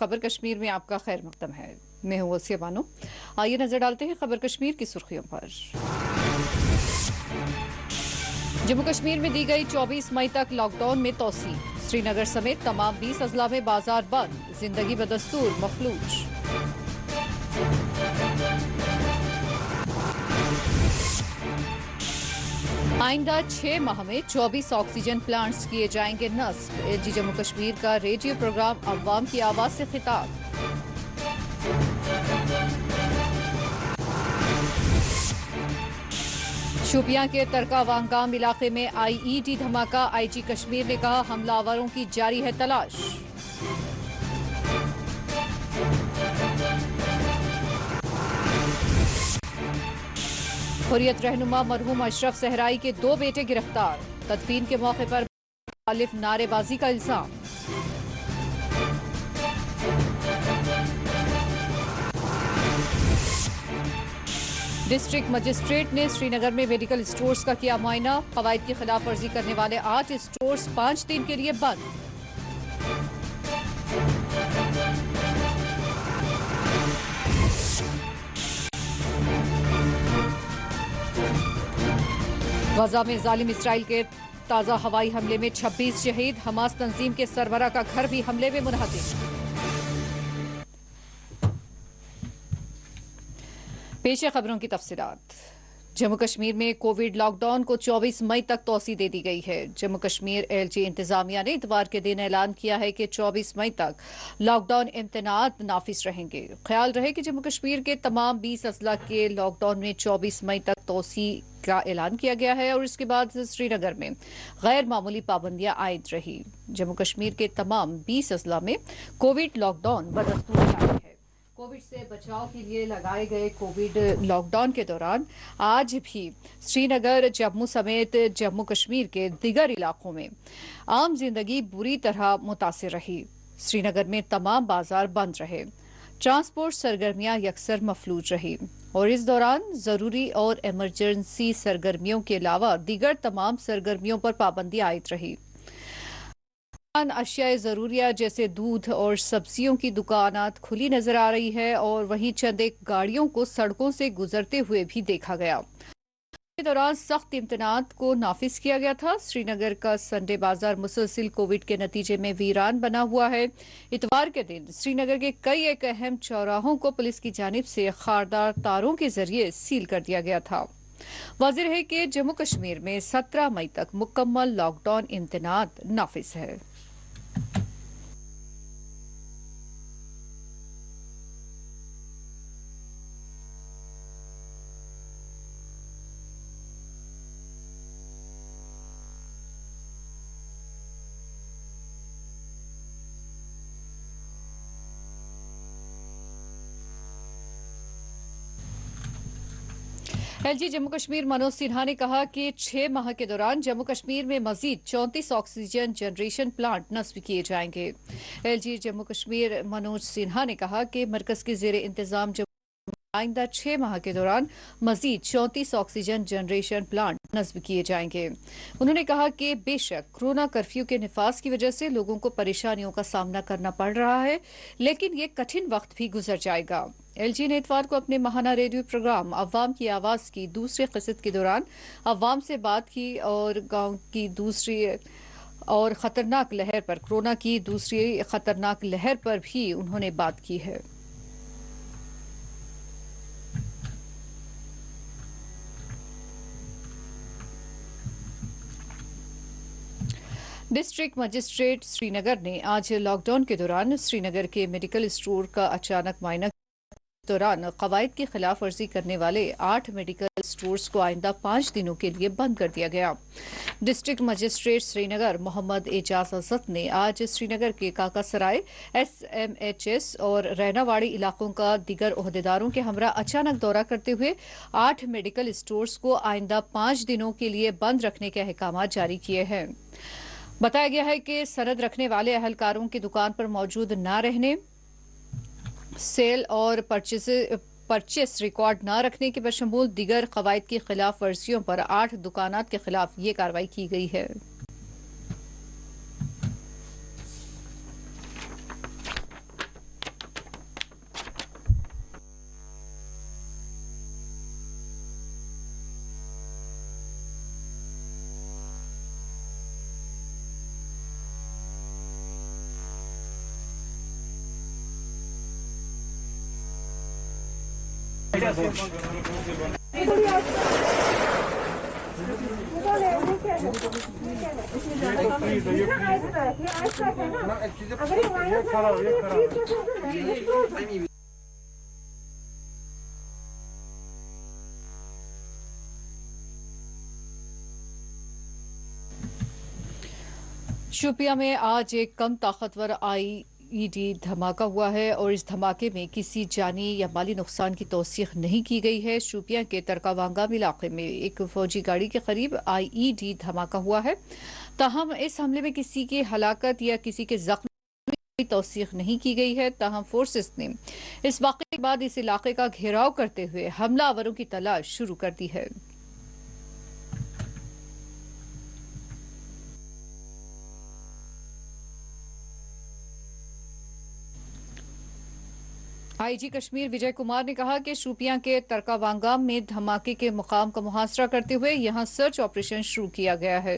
खबर कश्मीर में आपका खैर मकदम है। मैं हूँ वसिया बानो। आइए नजर डालते हैं खबर कश्मीर की सुर्खियों पर। जम्मू कश्मीर में दी गई 24 मई तक लॉकडाउन में तोसी। श्रीनगर समेत तमाम 20 अजला में बाजार बंद, जिंदगी बदस्तूर मफलूज। आइंदा 6 माह में 24 ऑक्सीजन प्लांट्स किए जाएंगे नस्ब। एलजी जम्मू कश्मीर का रेडियो प्रोग्राम अवाम की आवाज से खिताब। शोपियां के तरका वांगाम इलाके में आईईडी धमाका। आईजी कश्मीर ने कहा हमलावरों की जारी है तलाश। हुर्रियत रहनुमा मरहूम अशरफ सहराई के 2 बेटे गिरफ्तार। तदफीन के मौके पर मुखालिफ नारेबाजी का इल्जाम। डिस्ट्रिक्ट मजिस्ट्रेट ने श्रीनगर में मेडिकल स्टोर्स का किया मुआयना। कवायद की खिलाफ वर्जी करने वाले 8 स्टोर्स 5 दिन के लिए बंद। गजा में जालिम इसराइल के ताजा हवाई हमले में 26 शहीद। हमास तंजीम के सरबरा का घर भी हमले में मुनहदिम। पेश है खबरों की तफसीलात। जम्मू कश्मीर में कोविड लॉकडाउन को 24 मई तक तोसी दे दी गई है। जम्मू कश्मीर एलजी इंतजामिया ने इतवार के दिन ऐलान किया है कि 24 मई तक लॉकडाउन इम्तनात नाफिज रहेंगे। ख्याल रहे कि जम्मू कश्मीर के तमाम 20 अजला के लॉकडाउन में 24 मई तक तोसी का ऐलान किया गया है और इसके बाद श्रीनगर में गैर मामूली पाबंदियां आयद रही। जम्मू कश्मीर के तमाम 20 अजला में कोविड लॉकडाउन बदस्तूर जारी है। कोविड से बचाव के लिए लगाए गए कोविड लॉकडाउन के दौरान आज भी श्रीनगर, जम्मू समेत जम्मू कश्मीर के दिगर इलाकों में आम जिंदगी बुरी तरह मुतासिर रही। श्रीनगर में तमाम बाजार बंद रहे। ट्रांसपोर्ट सरगर्मियां यकसर मफलूज रही और इस दौरान जरूरी और इमरजेंसी सरगर्मियों के अलावा दीगर तमाम सरगर्मियों पर पाबंदी आयद रही। अशिया जरूरिया जैसे दूध और सब्जियों की दुकानात खुली नजर आ रही है और वहीं चंद एक गाड़ियों को सड़कों से गुजरते हुए भी देखा गया। के दौरान सख्त इम्तनात को नाफिज किया गया था। श्रीनगर का संडे बाजार मुसलसिल कोविड के नतीजे में वीरान बना हुआ है। इतवार के दिन श्रीनगर के कई एक अहम चौराहों को पुलिस की जानिब से खारदार तारों के जरिए सील कर दिया गया था। वाज़ेह है कि जम्मू कश्मीर में 17 मई तक मुकम्मल लॉकडाउन इम्तनात नाफिज है। एलजी जम्मू कश्मीर मनोज सिन्हा ने कहा कि 6 माह के दौरान जम्मू कश्मीर में मजीद 34 ऑक्सीजन जनरेशन प्लांट नस्ब किए जाएंगे। एलजी जम्मू कश्मीर मनोज सिन्हा ने कहा कि मरकज के जेर इंतजाम आइंदा 6 माह के दौरान मजीद 34 ऑक्सीजन जनरेशन प्लांट नस्ब किए जाएंगे। उन्होंने कहा कि बेशक कोरोना कर्फ्यू के निफाज की वजह से लोगों को परेशानियों का सामना करना पड़ रहा है, लेकिन ये कठिन वक्त भी गुजर जाएगा। एलजी ने इतवार को अपने माहाना रेडियो प्रोग्राम अवाम की आवाज की दूसरे किस्त के दौरान अवाम से बात की और गांव की दूसरी और खतरनाक लहर पर, कोरोना की दूसरी खतरनाक लहर पर भी उन्होंने बात की है। डिस्ट्रिक्ट मजिस्ट्रेट श्रीनगर ने आज लॉकडाउन के दौरान श्रीनगर के मेडिकल स्टोर का अचानक मुआयना के दौरान कवायद की खिलाफ वर्जी करने वाले 8 मेडिकल स्टोर्स को आइंदा 5 दिनों के लिए बंद कर दिया गया। डिस्ट्रिक्ट मजिस्ट्रेट श्रीनगर मोहम्मद एजाज अजत ने आज श्रीनगर के काका सराय, SMHS और रैनावाड़ी इलाकों का दीगर ओहदेदारों के हमरा अचानक दौरा करते हुए 8 मेडिकल स्टोर्स को आइंदा 5 दिनों के लिए बंद रखने के अहकाम जारी किए हैं। बताया गया है कि सनद रखने वाले अहलकारों की दुकान पर मौजूद न रहने, सेल और परचेस रिकॉर्ड न रखने के बशमूल दीगर कवायद की खिलाफ वर्जियों पर 8 दुकानात के खिलाफ ये कार्रवाई की गई है। शोपियां में आज एक कम ताकतवर आईईडी धमाका हुआ है और इस धमाके में किसी जानी या माली नुकसान की तौसीक नहीं की गई है। शोपियां के तरकावांगाम इलाके में एक फौजी गाड़ी के करीब आईईडी धमाका हुआ है। ताहम इस हमले में किसी की हलाकत या किसी के जख्म की तौसीक नहीं की गई है। ताहम फोर्सेस ने इस वाक़े के बाद इस इलाके का घेराव करते हुए हमलावरों की तलाश शुरू कर दी है। आईजी कश्मीर विजय कुमार ने कहा कि शोपियां के तरकावांगाम में धमाके के मुकाम का मुहासरा करते हुए यहां सर्च ऑपरेशन शुरू किया गया है।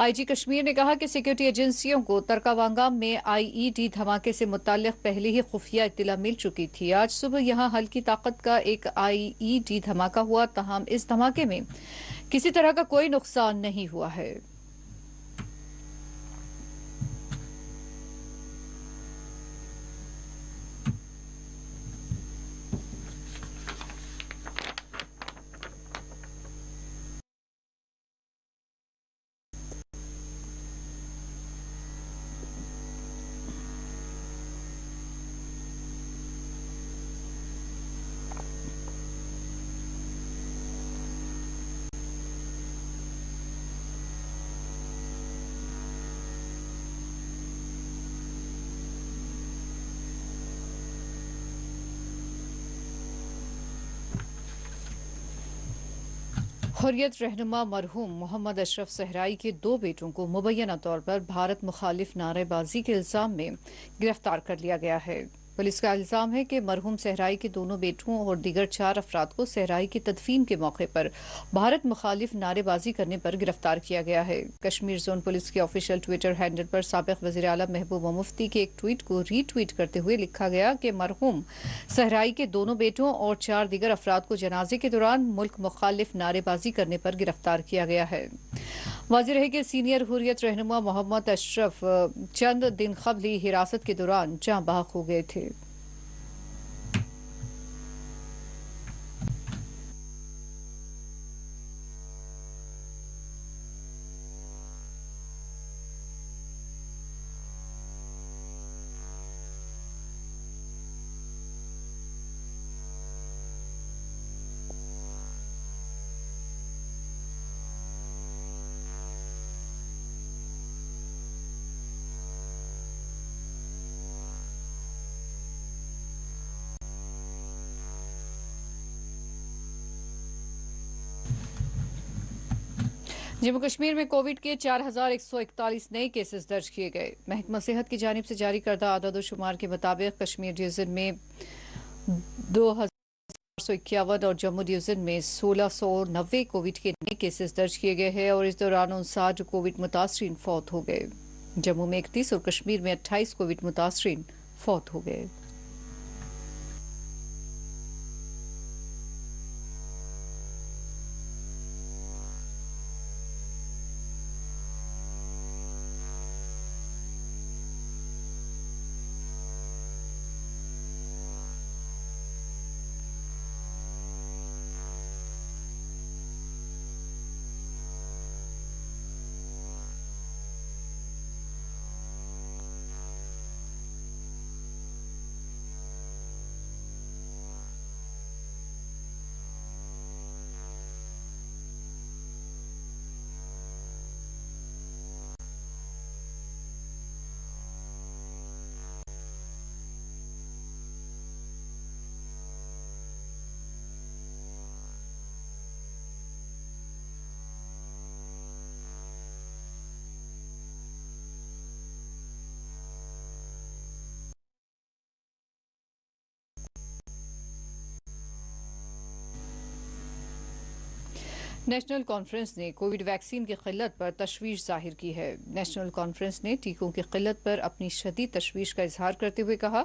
आईजी कश्मीर ने कहा कि सिक्योरिटी एजेंसियों को तरकावांगाम में आईईडी धमाके से मुताल्लिक पहले ही खुफिया इत्तला मिल चुकी थी। आज सुबह यहां हल्की ताकत का एक आईईडी धमाका हुआ। तहम इस धमाके में किसी तरह का कोई नुकसान नहीं हुआ है। हुर्रियत रहनुमा मरहूम मोहम्मद अशरफ सहराई के दो बेटों को मुबैना तौर पर भारत मुखालिफ नारेबाजी के इल्जाम में गिरफ्तार कर लिया गया है। पुलिस का इल्जाम है कि मरहूम सहराई के दोनों बेटों और दीगर 4 अफराद को सहराई की तदफीन के मौके पर भारत मुखालिफ नारेबाजी करने पर गिरफ्तार किया गया है। कश्मीर जोन पुलिस के ऑफिशियल ट्विटर हैंडल पर साबिक वज़ीर आला महबूबा मुफ्ती के एक ट्वीट को रीट्वीट करते हुए लिखा गया कि मरहूम सहराई के दोनों बेटों और 4 दीगर अफराद को जनाजे के दौरान मुल्क मुखालिफ नारेबाजी करने पर गिरफ्तार किया गया है। वाज़ेह है कि सीनियर हुर्रियत रहनुमा मोहम्मद अशरफ चंद दिन कबल ही हिरासत के दौरान जाँ बहक हो गए थे। जम्मू कश्मीर में कोविड के 4141 नए केसेस दर्ज किए गए। महकमा सेहत की जानिब से जारी करदा आदादोशुमार के मुताबिक कश्मीर डिवीजन में 2451 और जम्मू डिवीजन में 1690 कोविड के नए केसेस दर्ज किए गए हैं और इस दौरान 59 कोविड मुतासरीन फौत हो गए। जम्मू में 31 और कश्मीर में 28 कोविड मुतासरीन फौत हो गए। नेशनल कॉन्फ्रेंस ने कोविड वैक्सीन की किल्लत पर तशवीश जाहिर की है। नेशनल कॉन्फ्रेंस ने टीकों की किल्लत पर अपनी शदीद तशवीश का इजहार करते हुए कहा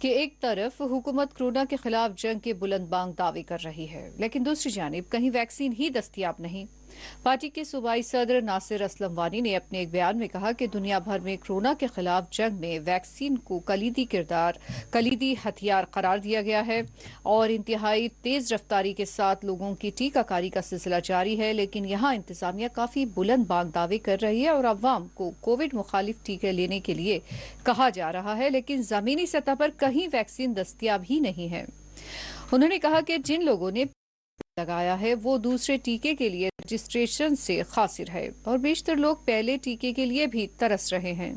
कि एक तरफ हुकूमत कोरोना के खिलाफ जंग के बुलंदबांग दावे कर रही है, लेकिन दूसरी जानिब कहीं वैक्सीन ही दस्तयाब नहीं। पार्टी के सूबाई सदर नासिर असलम वानी ने अपने एक बयान में कहा कि दुनिया भर में कोरोना के खिलाफ जंग में वैक्सीन को कलीदी हथियार करार दिया गया है और इंतहाई तेज रफ्तारी के साथ लोगों की टीकाकारी का सिलसिला जारी है, लेकिन यहाँ इंतजामिया काफी बुलंद बांग दावे कर रही है और अवाम को कोविड मुखालिफ टीके लेने के लिए कहा जा रहा है, लेकिन जमीनी सतह पर कहीं वैक्सीन दस्तयाब ही नहीं है। उन्होंने कहा कि जिन लोगों ने लगाया है वो दूसरे टीके के लिए रजिस्ट्रेशन से खासिर है और बेशतर लोग पहले टीके के लिए भी तरस रहे हैं।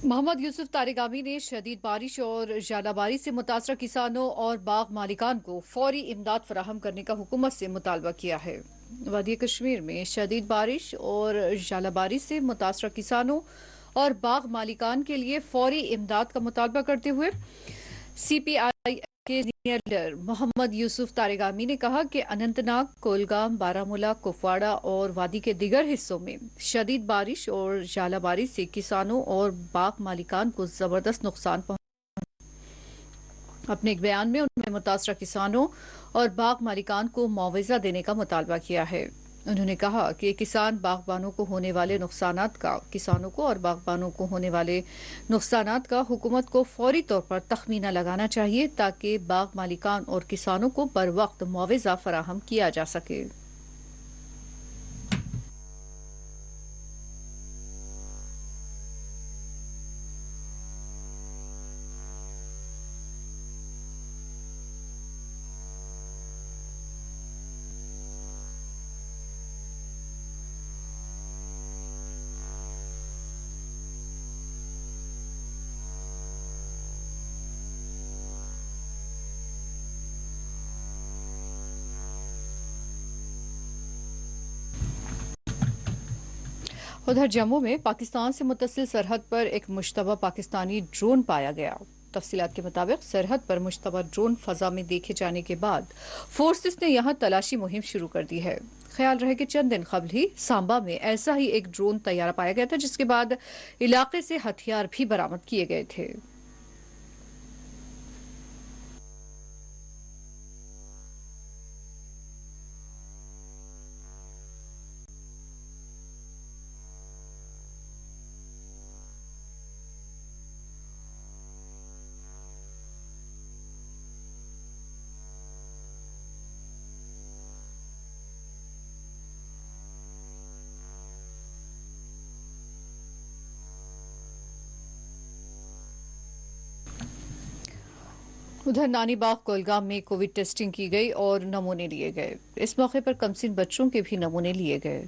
मोहम्मद यूसुफ तारिगामी ने शदीद बारिश और जालाबारी से मुतासरा किसानों और बाग मालिकान को फौरी इमदाद फराहम करने का हुकूमत से मुतालबा किया है। वादी कश्मीर में शदीद बारिश और जालाबारी से मुतासरा किसानों और बाग मालिकान के लिए फौरी इमदाद का मुतालबा करते हुए CPI के सीनियर लीडर मोहम्मद यूसुफ तारिगामी ने कहा कि अनंतनाग, कोलगाम, बारामूला, कुपवाड़ा और वादी के दिगर हिस्सों में शदीद बारिश और जालाबारी से किसानों और बाग मालिकान को जबरदस्त नुकसान पहुंचा। अपने एक बयान में उन्होंने मुतासरा किसानों और बाग मालिकान को मुआवजा देने का मुतालबा किया है। उन्होंने कहा कि किसानों को होने वाले नुकसानात का हुकूमत को फौरी तौर पर तखमीना लगाना चाहिए ताकि बाग मालिकान और किसानों को बर वक्त मुआवजा फराहम किया जा सके। उधर जम्मू में पाकिस्तान से मुत्तसिल सरहद पर एक मुश्तबा पाकिस्तानी ड्रोन पाया गया। तफसीलात के मुताबिक सरहद पर मुश्तबा ड्रोन फजा में देखे जाने के बाद फोर्सेस ने यहां तलाशी मुहिम शुरू कर दी है। ख्याल रहे कि चंद दिन कबल ही सांबा में ऐसा ही एक ड्रोन तैयारा पाया गया था, जिसके बाद इलाके से हथियार भी बरामद किए गए थे। उधर नानीबाग कोलगाम में कोविड टेस्टिंग की गई और नमूने लिए गए। इस मौके पर कमसिन बच्चों के भी नमूने लिए गए।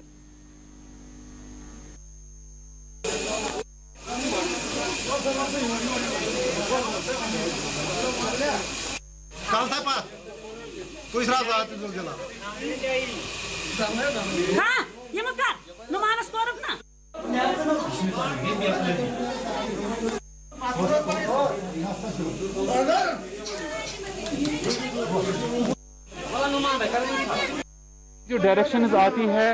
हाँ, जो डायरेक्शंस आती है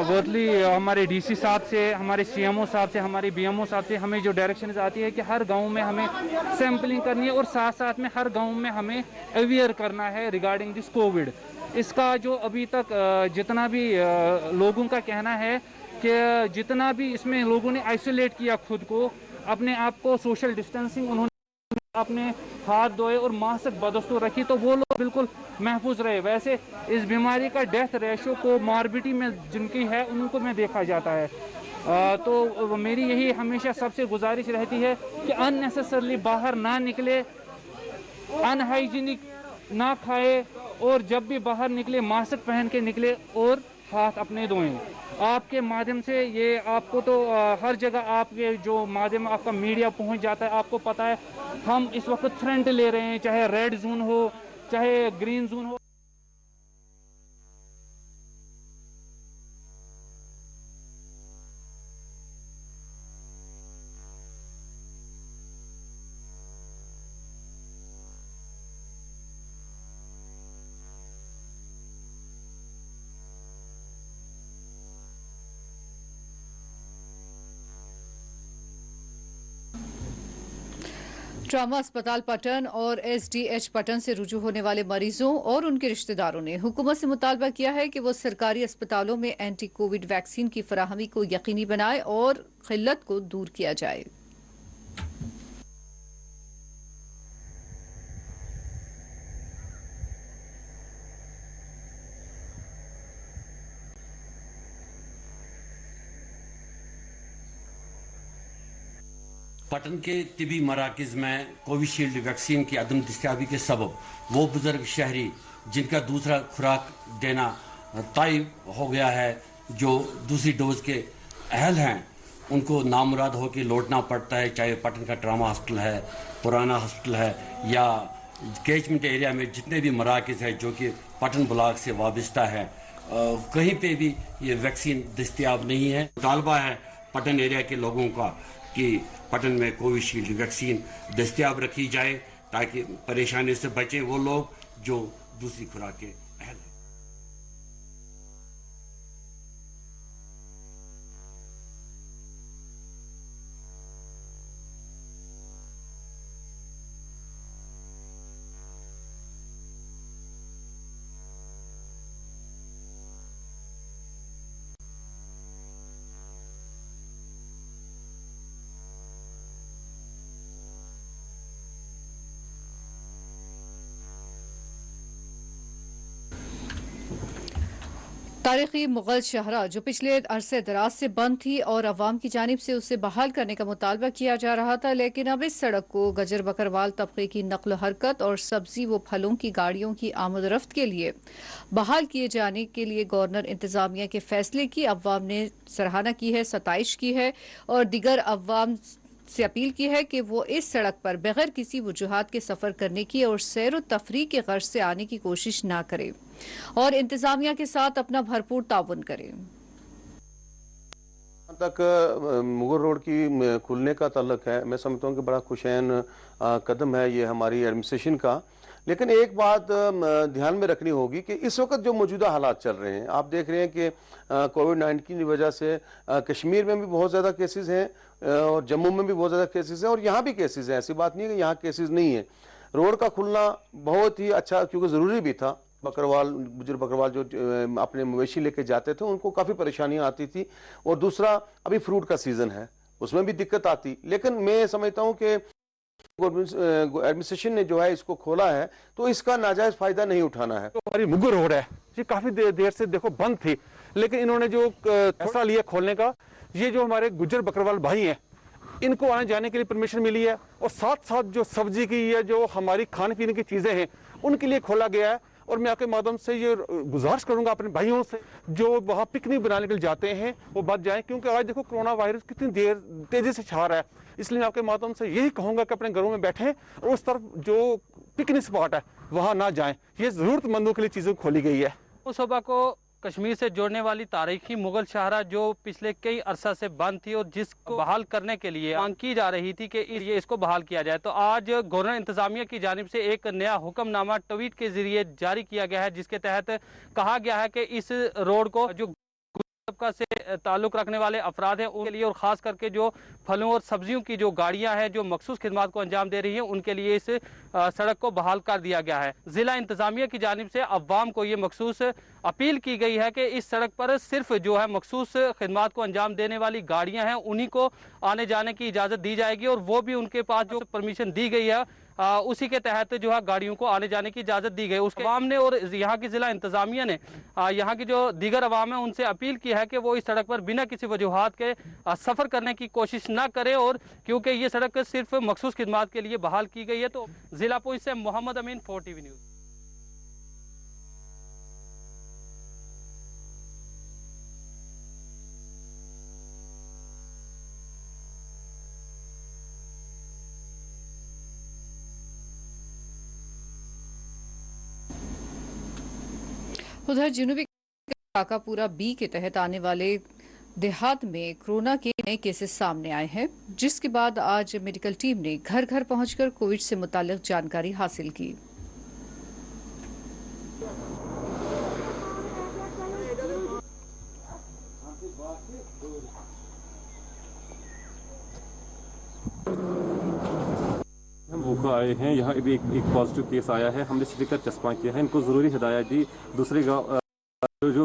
वर्तली हमारे डीसी साहब से, हमारे सीएमओ साहब से, हमारे बीएमओ साहब से हमें जो डायरेक्शंस आती है कि हर गांव में हमें सैंपलिंग करनी है और साथ साथ में हर गांव में हमें अवेयर करना है रिगार्डिंग दिस कोविड। इसका जो अभी तक जितना भी लोगों का कहना है कि जितना भी इसमें लोगों ने आइसोलेट किया खुद को, अपने आप को सोशल डिस्टेंसिंग उन्होंने अपने हाथ धोए और मास्क बदस्तूर रखी, तो वो लोग बिल्कुल महफूज रहे। वैसे इस बीमारी का डेथ रेशो को मॉर्बिडिटी में जिनकी है उनको में देखा जाता है। तो मेरी यही हमेशा सबसे गुजारिश रहती है कि अननेसेसरली बाहर ना निकले, अनहाइजीनिक ना खाए और जब भी बाहर निकले मास्क पहन के निकले और हाथ अपने धोएं। आपके माध्यम से ये आपको तो हर जगह आपके जो माध्यम आपका मीडिया पहुंच जाता है, आपको पता है हम इस वक्त फ्रंट ले रहे हैं, चाहे रेड जोन हो चाहे ग्रीन जोन हो। ट्रामा अस्पताल पटन और एसडीएच पटन से रुजू होने वाले मरीजों और उनके रिश्तेदारों ने हुकूमत से मुतालबा किया है कि वो सरकारी अस्पतालों में एंटी कोविड वैक्सीन की फराहमी को यकीनी बनाए और किल्लत को दूर किया जाए। पटन के तिबी मराकज़ में कोविशील्ड वैक्सीन की अदम दस्तयाबी के सबब वो बुजुर्ग शहरी जिनका दूसरा खुराक देना तय हो गया है, जो दूसरी डोज के अहल हैं, उनको नामुराद होकर लौटना पड़ता है। चाहे पटन का ट्रामा हॉस्पिटल है, पुराना हॉस्पिटल है या कैचमेंट एरिया में जितने भी मराकज़ है जो कि पटन ब्लॉक से वाबस्ता है, कहीं पे भी ये वैक्सीन दस्तयाब नहीं है। मुतालबा है पटन एरिया के लोगों का कि पटन में कोविशील्ड वैक्सीन दस्तयाब रखी जाए ताकि परेशानी से बचें वो लोग जो दूसरी खुराक के अहल हैं। तारीखी मुगल शहरा जो पिछले अरसे दराज से बंद थी और अवाम की जानिब से उसे बहाल करने का मुतालबा किया जा रहा था, लेकिन अब इस सड़क को गजर बकरवाल तबके की नकल हरकत और सब्जी व फलों की गाड़ियों की आमदरफ्त के लिए बहाल किए जाने के लिए गवर्नर इंतजामिया के फैसले की अवाम ने सराहना की है, सताइश की है और दिगर अवाम से अपील की है कि वो इस सड़क पर बगैर किसी वजूहात के सफर करने की और सैर व तफरीह के गर्ज से आने की कोशिश ना करें और इंतजामिया के साथ अपना भरपूर ताउन करें। तक मुगल रोड की खुलने का तल्लक है, मैं समझता हूँ कि बड़ा खुशैन कदम है ये हमारी एडमिनिस्ट्रेशन का। लेकिन एक बात ध्यान में रखनी होगी कि इस वक्त जो मौजूदा हालात चल रहे हैं, आप देख रहे हैं कि कोविड-19 की वजह से कश्मीर में भी बहुत ज़्यादा केसेस हैं और जम्मू में भी बहुत ज़्यादा केसेस हैं और यहाँ भी केसेस हैं। ऐसी बात नहीं है कि यहाँ केसेस नहीं है। रोड का खुलना बहुत ही अच्छा, क्योंकि ज़रूरी भी था। बुजुर्ग बकरवाल जो अपने मवेशी लेके जाते थे उनको काफ़ी परेशानियाँ आती थी और दूसरा अभी फ्रूट का सीज़न है, उसमें भी दिक्कत आती। लेकिन मैं समझता हूँ कि एडमिनिस्ट्रेशन ने जो है इसको खोला है तो इसका नाजायज फायदा नहीं उठाना है। तो हमारी मुगल रोड है, ये काफी देर से देखो बंद थी, लेकिन इन्होंने जो फैसला लिया खोलने का, ये जो हमारे गुज्जर बकरवाल भाई हैं इनको आने जाने के लिए परमिशन मिली है और साथ साथ जो सब्जी की या जो हमारी खाने पीने की चीजें हैं उनके लिए खोला गया है। और मैं आपके माध्यम से ये गुजारिश करूंगा अपने भाइयों से जो वहाँ पिकनिक बनाने के लिए जाते हैं वो बच जाएं, क्योंकि आज देखो कोरोना वायरस कितनी तेजी से छा रहा है। इसलिए मैं आपके माध्यम से यही कहूंगा कि अपने घरों में बैठें और उस तरफ जो पिकनिक स्पॉट है वहाँ ना जाएं। ये जरूरतमंदों के लिए चीजें खोली गई है। सुबह को कश्मीर से जोड़ने वाली तारीखी मुगल शाहरा जो पिछले कई अरसा से बंद थी और जिसको बहाल करने के लिए मांग की जा रही थी कि इसको बहाल किया जाए, तो आज गवर्नर इंतजामिया की जानिब से एक नया हुक्मनामा ट्वीट के जरिए जारी किया गया है, जिसके तहत कहा गया है कि इस रोड को जो तबका से ताल्लुक़ रखने वाले अफराद हैं उनके लिए और ख़ास करके जो फलों और सब्जियों की जो गाड़ियां हैं जो मखसूस खिदमात को अंजाम दे रही हैं उनके लिए इस सड़क को बहाल कर दिया गया है। ज़िला इंतज़ामिया की जानिब से अवाम को ये मखसूस अपील की गई है कि इस सड़क पर सिर्फ जो है मखसूस खिदमात को अंजाम देने वाली गाड़ियाँ हैं उन्हीं को आने जाने की इजाज़त दी जाएगी और वो भी उनके पास जो परमिशन दी गई है उसी के तहत जो है गाड़ियों को आने जाने की इजाज़त दी गई। उसके अवाम ने और यहाँ की ज़िला इंतज़ामिया ने यहाँ की जो दीगर अवाम है उनसे अपील की है कि वो इस सड़क पर बिना किसी वजूहात के सफ़र करने की कोशिश ना करें, और क्योंकि ये सड़क सिर्फ मखसूस खिदमात के लिए बहाल की गई है। तो ज़िला पुलिस से मोहम्मद अमीन, 4TV न्यूज़। उधर जुनूबी काकापुरा बी के तहत आने वाले देहात में कोरोना के नए केसेस सामने आए हैं, जिसके बाद आज मेडिकल टीम ने घर घर पहुंचकर कोविड से मुताल्लिक जानकारी हासिल की। हम भूखा आए हैं, यहाँ एक पॉजिटिव केस आया है, हमने स्टिकर चस्पा किया है, इनको ज़रूरी हिदायत दी। दूसरे गाँव जो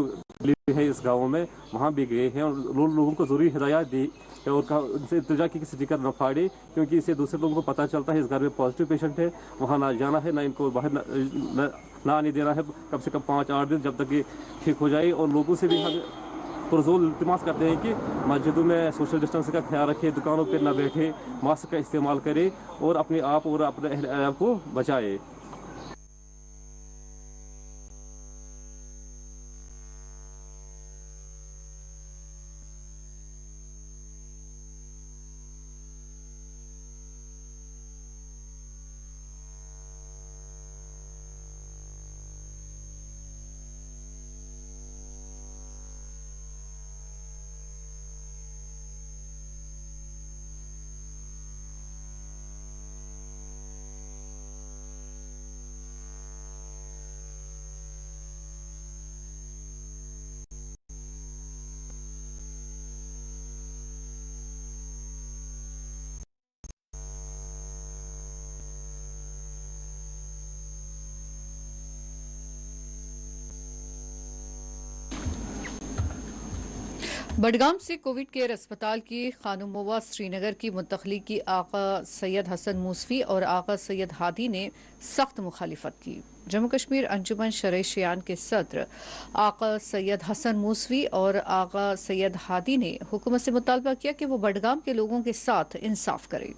है इस गाँव में वहाँ भी गए हैं और लोगों को ज़रूरी हिदायत दी और कहा उनसे इल्तिजा की स्टिकर न फाड़े, क्योंकि इससे दूसरे लोगों को पता चलता है इस घर में पॉजिटिव पेशेंट है, वहाँ ना जाना है, ना इनको बाहर ना आने देना है कम से कम 5-8 दिन, जब तक ये ठीक हो जाए। और लोगों से भी हम पुरजोर इल्तिमास करते हैं कि मस्जिदों में सोशल डिस्टेंस का ख्याल रखें, दुकानों पर न बैठे, मास्क का इस्तेमाल करें और अपने आप और अपने अहल को बचाए। बडगाम से कोविड केयर अस्पताल की खानुमोवा श्रीनगर की मुंतकली की आका सैयद हसन मूसवी और आका सैयद हादी ने सख्त मुखालिफत की। जम्मू कश्मीर अंजुमन शरई शियान के सदर आका सैयद हसन मूसवी और आका सैयद हादी ने हुकूमत से मुतालबा किया कि वो बडगाम के लोगों के साथ इंसाफ करे।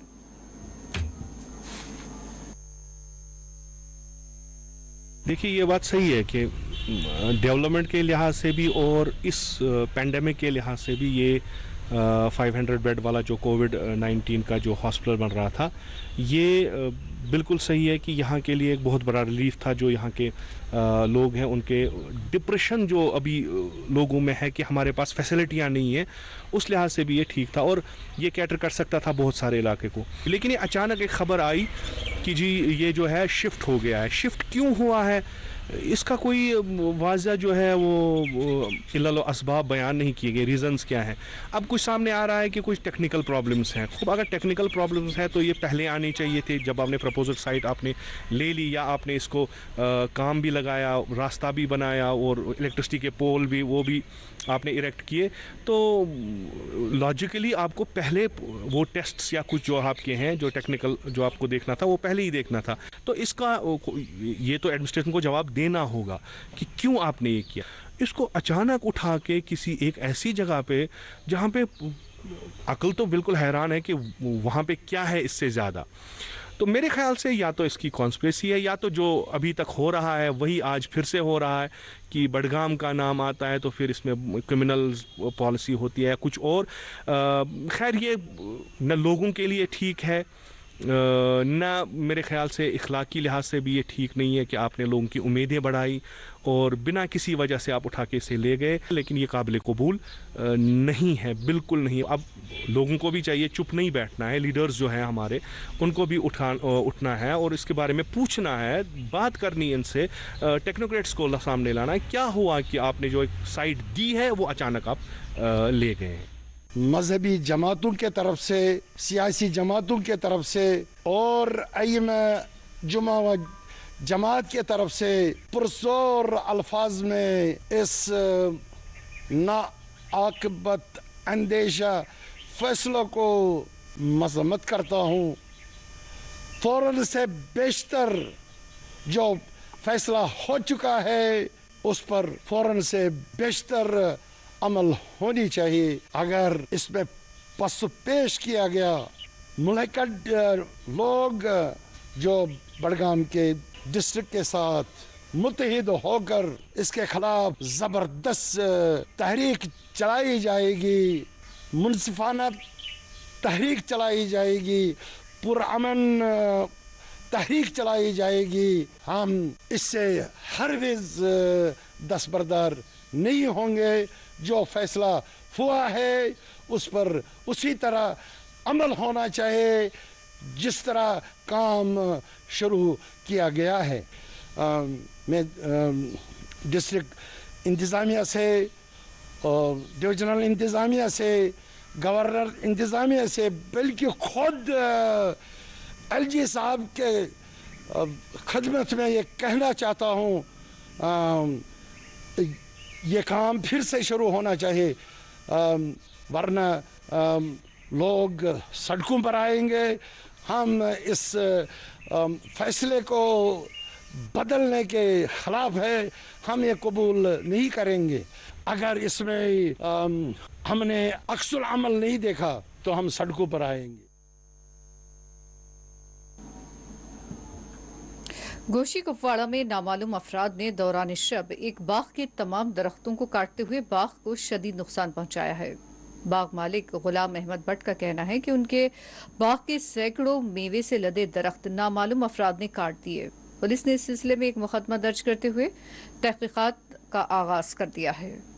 देखिए, ये बात सही है कि डेवलपमेंट के लिहाज से भी और इस पेंडेमिक के लिहाज से भी ये 500 बेड वाला जो कोविड-19 का जो हॉस्पिटल बन रहा था, ये बिल्कुल सही है कि यहाँ के लिए एक बहुत बड़ा रिलीफ था। जो यहाँ के लोग हैं उनके डिप्रेशन जो अभी लोगों में है कि हमारे पास फैसिलिटियाँ नहीं है, उस लिहाज से भी ये ठीक था और ये कैटर कर सकता था बहुत सारे इलाके को। लेकिन ये अचानक एक ख़बर आई कि जी ये जो है शिफ्ट हो गया है। शिफ्ट क्यों हुआ है इसका कोई वाज़ह जो है वो इल्ल असबाब बयान नहीं किए गए, रीज़न्स क्या हैं। अब कुछ सामने आ रहा है कि कुछ टेक्निकल प्रॉब्लम्स हैं। खूब अगर टेक्निकल प्रॉब्लम्स हैं तो ये पहले आनी चाहिए थे, जब आपने प्रपोजल साइट आपने ले ली या आपने इसको काम भी लगाया, रास्ता भी बनाया और इलेक्ट्रिसिटी के पोल भी वो भी आपने इरेक्ट किए, तो लॉजिकली आपको पहले वो टेस्ट्स या कुछ जो आपके हैं जो टेक्निकल जो आपको देखना था वो पहले ही देखना था। तो इसका ये तो एडमिनिस्ट्रेशन को जवाब देना होगा कि क्यों आपने ये किया। इसको अचानक उठा के किसी एक ऐसी जगह पे जहाँ पे अकल तो बिल्कुल हैरान है कि वहाँ पे क्या है इससे ज़्यादा। तो मेरे ख्याल से या तो इसकी कॉन्स्पिरेसी है या तो जो अभी तक हो रहा है वही आज फिर से हो रहा है कि बडगाम का नाम आता है तो फिर इसमें क्रिमिनल पॉलिसी होती है कुछ और। खैर ये न लोगों के लिए ठीक है ना मेरे ख्याल से इखलाकी लिहाज से भी ये ठीक नहीं है कि आपने लोगों की उम्मीदें बढ़ाई और बिना किसी वजह से आप उठा के इसे ले गए, लेकिन ये काबिल कबूल नहीं है, बिल्कुल नहीं। अब लोगों को भी चाहिए चुप नहीं बैठना है, लीडर्स जो हैं हमारे उनको भी उठना है और इसके बारे में पूछना है, बात करनी है इनसे, टेक्नोक्रेट्स को सामने लाना है क्या हुआ कि आपने जो एक साइड दी है वो अचानक आप ले गए हैं। मजहबी जमातों के तरफ से, सियासी जमातों के तरफ से और अइमा जुमा व जमात के तरफ से पुरजोर अल्फाज में इस नाआक़िबत अंदेशा फैसलों को मजम्मत करता हूँ। फौरन से बेशतर जो फैसला हो चुका है उस पर फौरन से बेशतर अमल होनी चाहिए। अगर इसमें पसु पेश किया गया, मुल्कड लोग जो बड़गाम के डिस्ट्रिक्ट के साथ मुत्तहिद होकर इसके खिलाफ जबरदस्त तहरीक चलाई जाएगी, मुनसिफाना तहरीक चलाई जाएगी, पुरअमन तहरीक चलाई जाएगी। हम इससे हरगिज़ दस्तबरदार नहीं होंगे। जो फैसला हुआ है उस पर उसी तरह अमल होना चाहिए जिस तरह काम शुरू किया गया है। मैं डिस्ट्रिक्ट इंतज़ामिया से, डिविजनल इंतज़ामिया से, गवर्नर इंतज़ामिया से, बल्कि खुद एलजी साहब के खदमत में ये कहना चाहता हूँ ये काम फिर से शुरू होना चाहिए, वरना लोग सड़कों पर आएंगे। हम इस फैसले को बदलने के खिलाफ है, हम ये कबूल नहीं करेंगे। अगर इसमें हमने अक्सुल अमल नहीं देखा तो हम सड़कों पर आएंगे। गोशी कुपवाड़ा में नामालूम अफराद ने दौरान शब एक बाग के तमाम दरख्तों को काटते हुए बाग को शदीद नुकसान पहुंचाया है। बाग मालिक गुलाम अहमद भट्ट का कहना है कि उनके बाग के सैकड़ों मेवे से लदे दरख्त नामालूम अफराद ने काट दिए। पुलिस ने इस सिलसिले में एक मुकदमा दर्ज करते हुए तहकीकात का आगाज कर दिया है।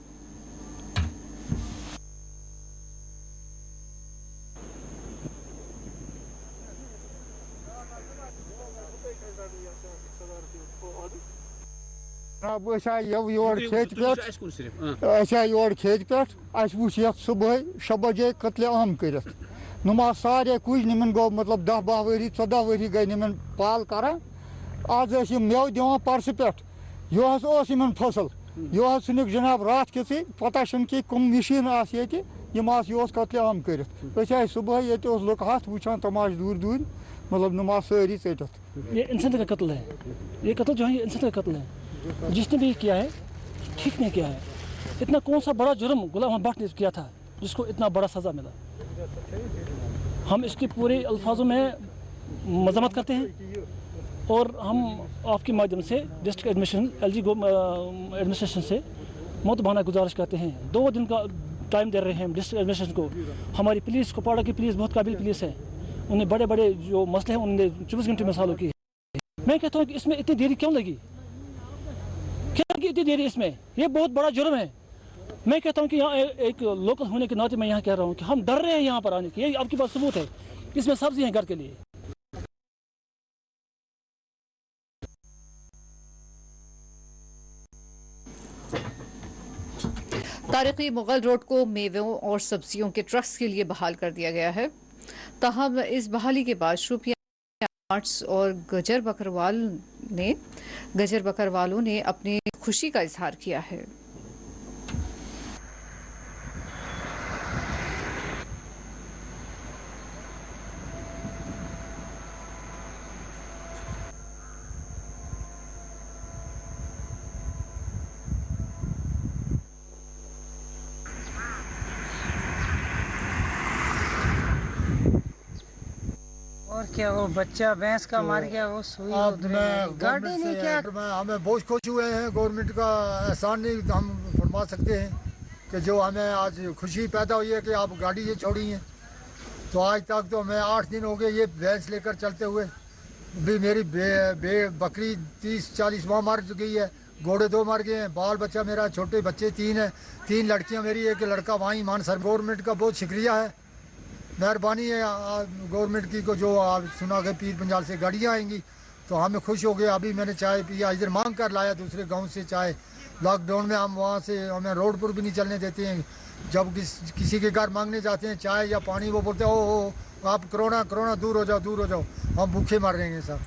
योर खेत पे वो सुबह 6 बजे कत्ले आम कर नुमा सारे कुछ निमन गो मतलब 10-12 वरी 14 वरी गई निमन पाल कर। आज मेव दिवान परस पे यह फसल यह सुनिक जनाब रात किसी पता कि कम मशीन यह कत्ले आम कर सुबह ये लुक हाथ वुचान तमाश दूर दूर मतलब नुमा सारी चटित। ये इंसान का कत्ल है, ये कत्ल जो है ये इंसान का कत्ल है। जिसने भी किया है ठीक नहीं किया है। इतना कौन सा बड़ा जुर्म गुलाम अहमद भट्ट ने किया था जिसको इतना बड़ा सज़ा मिला। हम इसके पूरे अल्फाजों में मजम्मत करते हैं और हम आपके माध्यम से डिस्ट्रिक्ट एडमिनिस्ट्रेशन से मुतबाना गुजारिश करते हैं। 2 दिन का टाइम दे रहे हैं डिस्ट्रिक्ट एडमिनिस्ट्रेशन को। हमारी पुलिस कुपवाड़ा की पुलिस बहुत काबिल पुलिस है, उन्हें बड़े बड़े जो मसले हैं उन्होंने 24 घंटे में सॉल्व किए। मैं कहता हूँ कि इसमें इतनी देरी क्यों लगी, क्या लगी इतनी देरी इसमें? ये बहुत बड़ा जुर्म है। मैं कहता हूँ कि यहाँ एक लोकल होने के नाते मैं यहाँ कह रहा हूँ कि हम डर रहे हैं यहाँ पर आने के। ये आपके पास सबूत है, इसमें सब्जी है घर के लिए। तारीखी मुगल रोड को मेवों और सब्जियों के ट्रक्स के लिए बहाल कर दिया गया है। ताहम इस बहाली के बाद शोपियां आर्ट्स और गजर बकरवालों ने अपनी खुशी का इजहार किया है। और क्या वो बच्चा भैंस का मार गया, वो सुई गाड़ी नहीं क्या। हमें बहुत खुश हुए हैं। गवर्नमेंट का एहसान नहीं हम फरमा सकते हैं कि जो हमें आज खुशी पैदा हुई है कि आप गाड़ी ये छोड़ी हैं। तो आज तक तो मैं 8 दिन हो गए ये भैंस लेकर चलते हुए। भी मेरी बकरी 30-40 माह मर गई है, घोड़े 2 मर गए हैं, बाल बच्चा मेरा छोटे बच्चे 3 हैं, 3 लड़कियां मेरी, एक लड़का वहीं मान सर। गवर्नमेंट का बहुत शुक्रिया है, मेहरबानी है गवर्नमेंट की को जो आप सुना कि पीर पंजाल से गाड़ियाँ आएंगी तो हमें खुश हो गए। अभी मैंने चाय पिया, इधर मांग कर लाया दूसरे गांव से चाय। लॉकडाउन में हम वहाँ से हमें रोड पर भी नहीं चलने देते हैं। जब किसी के घर मांगने जाते हैं चाय या पानी, वो बोलते हैं ओ आप कोरोना दूर हो जाओ, हम भूखे मर रहे हैं सर।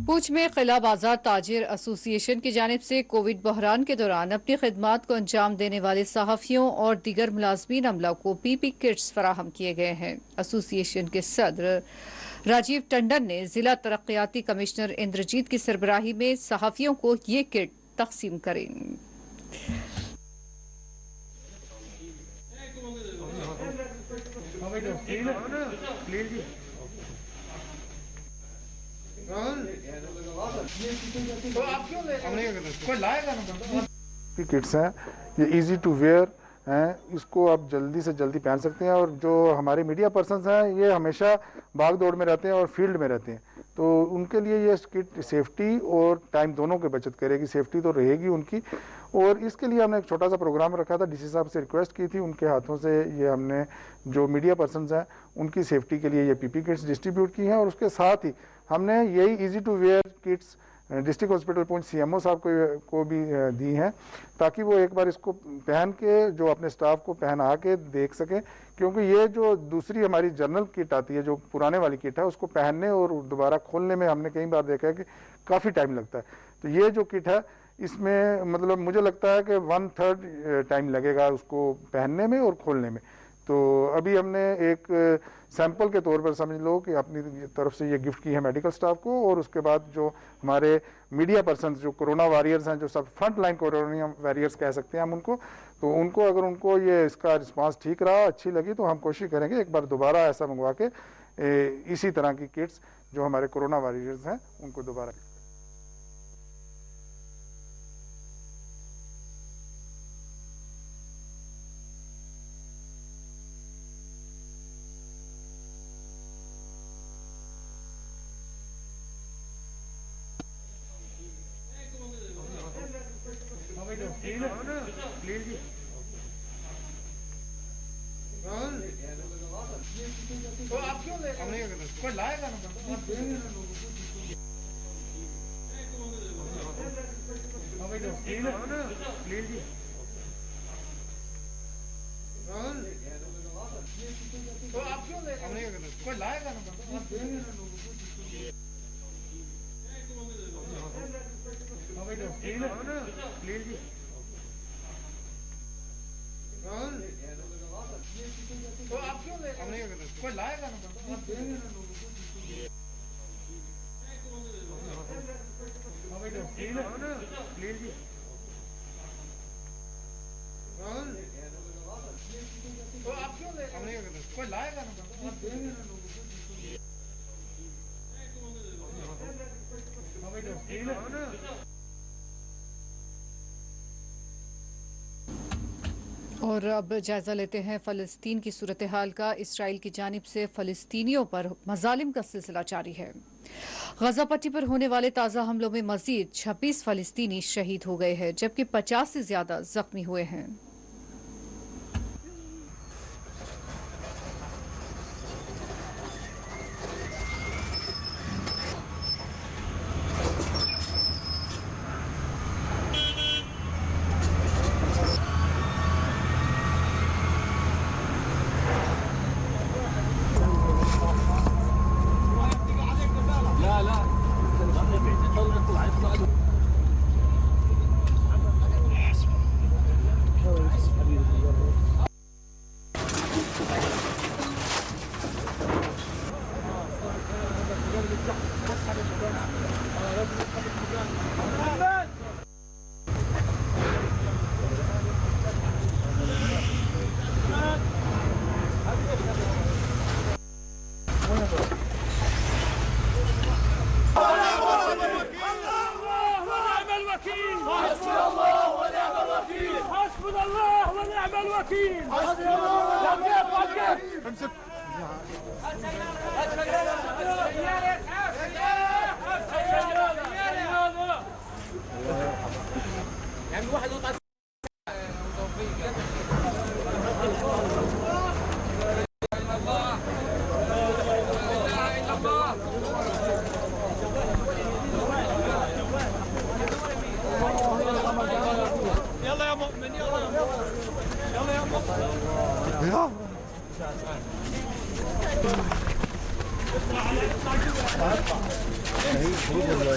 पूंछ में किला बाजार ताजिर एसोसिएशन की जानिब से कोविड बहरान के दौरान अपनी खिदमात को अंजाम देने वाले सहाफ़ियों और दीगर मुलाजमीन अमला को पीपी किट्स फराहम किए गए हैं। एसोसिएशन के सदर राजीव टंडन ने जिला तरक्याती कमिश्नर इंद्रजीत की सरबराही में सहाफ़ियों को ये किट तकसीम करें। किट्स हैं, ये इजी टू वेयर हैं, इसको आप जल्दी से जल्दी पहन सकते हैं। और जो हमारे मीडिया पर्सन्स हैं ये हमेशा भाग दौड़ में रहते हैं और फील्ड में रहते हैं, तो उनके लिए ये किट सेफ्टी और टाइम दोनों की बचत करेगी। सेफ्टी तो रहेगी उनकी, और इसके लिए हमने एक छोटा सा प्रोग्राम रखा था। डीसी साहब से रिक्वेस्ट की थी, उनके हाथों से ये हमने जो मीडिया पर्सन्स हैं उनकी सेफ्टी के लिए ये पीपी किट्स डिस्ट्रीब्यूट की हैं। और उसके साथ ही हमने यही easy to wear kits district hospital Poonch CMO साहब को भी दी हैं, ताकि वो एक बार इसको पहन के जो अपने स्टाफ को पहना के देख सकें। क्योंकि ये जो दूसरी हमारी जनरल किट आती है, जो पुराने वाली किट है, उसको पहनने और दोबारा खोलने में हमने कई बार देखा है कि काफ़ी टाइम लगता है। तो ये जो किट है इसमें मतलब मुझे लगता है कि 1/3 टाइम लगेगा उसको पहनने में और खोलने में। तो अभी हमने एक सैंपल के तौर पर समझ लो कि अपनी तरफ से ये गिफ्ट की है मेडिकल स्टाफ को, और उसके बाद जो हमारे मीडिया पर्सन जो कोरोना वॉरियर्स हैं, जो सब फ्रंट लाइन कोरोना वॉरियर्स कह सकते हैं हम उनको, तो उनको अगर उनको ये इसका रिस्पांस ठीक रहा, अच्छी लगी, तो हम कोशिश करेंगे एक बार दोबारा ऐसा मंगवा के इसी तरह की किट्स जो हमारे कोरोना वॉरियर्स हैं उनको दोबारा। और अब जायजा लेते हैं फ़लस्तीन की सूरत हाल का। इसराइल की जानिब से फ़लस्तीनियों पर मज़ालिम का सिलसिला जारी है। गजा पट्टी पर होने वाले ताज़ा हमलों में मजीद 26 फ़लस्तीनी शहीद हो गए हैं, जबकि 50 से ज्यादा जख्मी हुए हैं।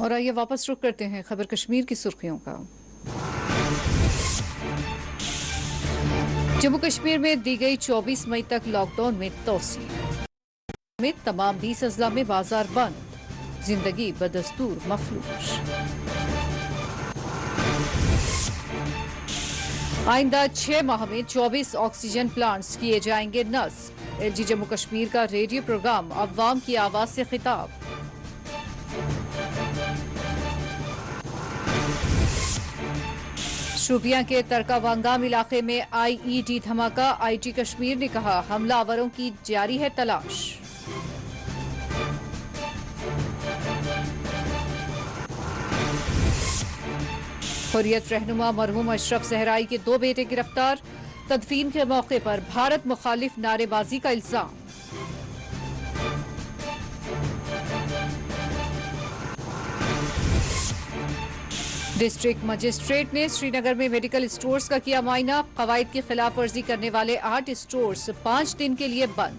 और आइए वापस रुक करते हैं खबर कश्मीर की सुर्खियों का। जम्मू कश्मीर में दी गई 24 मई तक लॉकडाउन में तोसी में तमाम 20 अजला में बाजार बंद, जिंदगी बदस्तूर मफलूज। आइंदा 6 माह में 24 ऑक्सीजन प्लांट्स किए जाएंगे नस्ब। एलजी जम्मू कश्मीर का रेडियो प्रोग्राम अवाम की आवाज से खिताब। शोपियां के तरकावांगाम इलाके में आईईडी धमाका, आईटी कश्मीर ने कहा हमलावरों की जारी है तलाश। हुर्रियत रहनुमा मरहूम अशरफ सहराई के 2 बेटे गिरफ्तार, तदफीन के मौके पर भारत मुखालिफ नारेबाजी का इल्जाम। डिस्ट्रिक्ट मजिस्ट्रेट ने श्रीनगर में मेडिकल स्टोर्स का किया मुआयना, कवायद की खिलाफ वर्जी करने वाले 8 स्टोर्स 5 दिन के लिए बंद।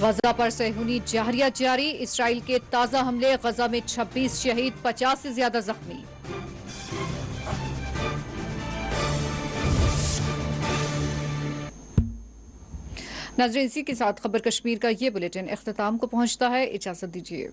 गजा पर सहूनी जाहरिया जारी, इसराइल के ताजा हमले, गजा में 26 शहीद, 50 से ज्यादा जख्मी। नाज़रीन, इसी के साथ खबर कश्मीर का ये बुलेटिन इख्तिताम को पहुंचता है। इजाजत दीजिए।